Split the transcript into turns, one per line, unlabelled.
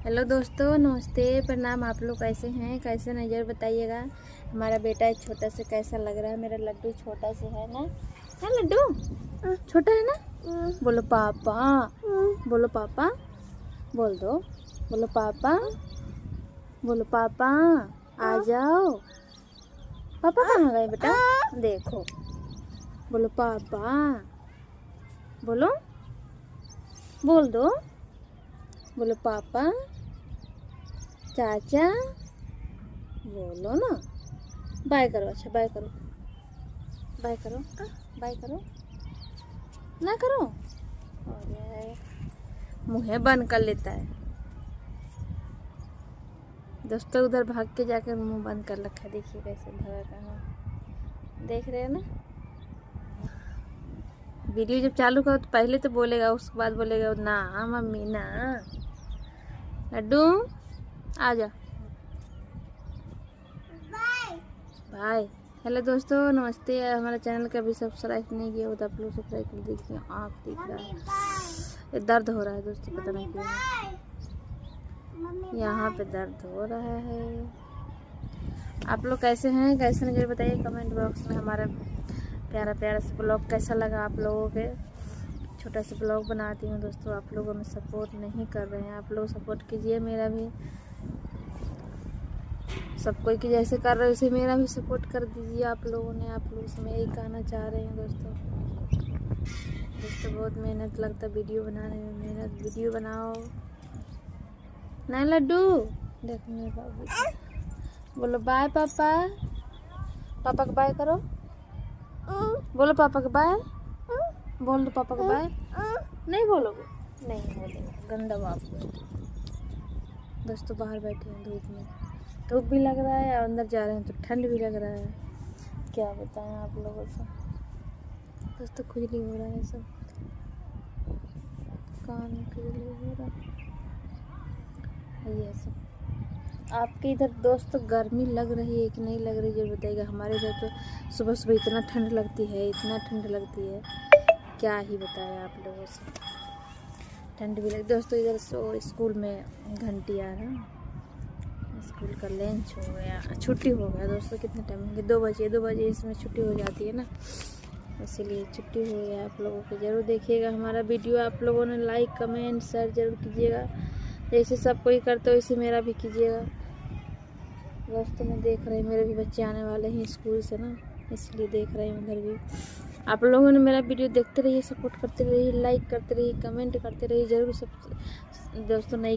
Hello दोस्तों, नमस्ते, प्रणाम। आप लोग कैसे हैं, कैसे नज़र बताइएगा। हमारा बेटा छोटा से कैसा लग रहा है। मेरा लड्डू छोटा से है ना, है लड्डू छोटा है ना। बोलो पापा, बोलो पापा, बोल दो, बोलो पापा, बोलो पापा, आ जाओ। पापा कहाँ गए बेटा, देखो, बोलो पापा, बोलो, बोल दो, बोलो पापा, चाचा, बोलो ना। बाय करो, अच्छा बाय करो, बाय करो, बाय करो, ना करो। अरे मुँह बंद कर लेता है दोस्तों। उधर भाग के जाकर मुंह बंद कर रखा है। देखिए कैसे भागा कहाँ, देख रहे हैं ना। वीडियो जब चालू करो तो पहले तो बोलेगा, उसके बाद बोलेगा ना मम्मी ना। लड्डू आ जा, बाय। हेलो दोस्तों, नमस्ते। हमारा चैनल का भी सब्सक्राइब नहीं किया हो तो आप लोग सब्सक्राइब कर दीजिए। आँख दिख रहा है, ये दर्द हो रहा है दोस्तों, पता नहीं क्यों यहाँ पे दर्द हो रहा है। आप लोग कैसे हैं, कैसे मुझे बताइए कमेंट बॉक्स में। हमारा प्यारा प्यारा सा ब्लॉग कैसा लगा आप लोगों के। छोटा सा ब्लॉग बनाती हूँ दोस्तों, आप लोगों में सपोर्ट नहीं कर रहे हैं। आप लोग सपोर्ट कीजिए, मेरा भी सब कोई की जैसे कर रहे हो उसे मेरा भी सपोर्ट कर दीजिए आप लोगों ने। आप लोग से मैं यही कहना चाह रही हूँ दोस्तों। बहुत मेहनत लगता वीडियो बनाने में, मेहनत वीडियो बनाओ ना। लड्डू देखो मेरे बाबू, बोलो बाय पापा, पापा को बाय करो, बोलो पापा को बाय, बोल दो पापा को बाय। नहीं बोलोगे, नहीं बोलेगा, गंदा बाप। दोस्तों बाहर बैठे हैं धूप में, धूप भी लग रहा है और अंदर जा रहे हैं तो ठंड भी लग रहा है। क्या बताएं आप लोगों से दोस्तों। खुजली हो रहा है, सब कान में खुजली हो रहा है, ये सब। आपके इधर दोस्तों गर्मी लग रही है कि नहीं लग रही है बताइएगा। हमारे इधर तो सुबह सुबह इतना ठंड लगती है, इतना ठंड लगती है, क्या ही बताएं आप लोगों से। ठंड भी लगती दोस्तों। इधर सो स्कूल में घंटी आ रहा, स्कूल का लंच हो गया, छुट्टी हो गया दोस्तों। कितने टाइम होंगे, 2 बजे, 2 बजे इसमें छुट्टी हो जाती है ना, इसीलिए छुट्टी हो गया। आप लोगों को ज़रूर देखिएगा हमारा वीडियो। आप लोगों ने लाइक कमेंट शेयर जरूर कीजिएगा, जैसे सब कोई करते हो वैसे मेरा भी कीजिएगा दोस्तों। मैं देख रही हूँ मेरे भी बच्चे आने वाले हैं स्कूल से ना, इसलिए देख रही हूँ उधर भी। आप लोगों ने मेरा वीडियो देखते रहिए, सपोर्ट करते रहिए, लाइक करते रहिए, कमेंट करते रहिए ज़रूर सब दोस्तों। नई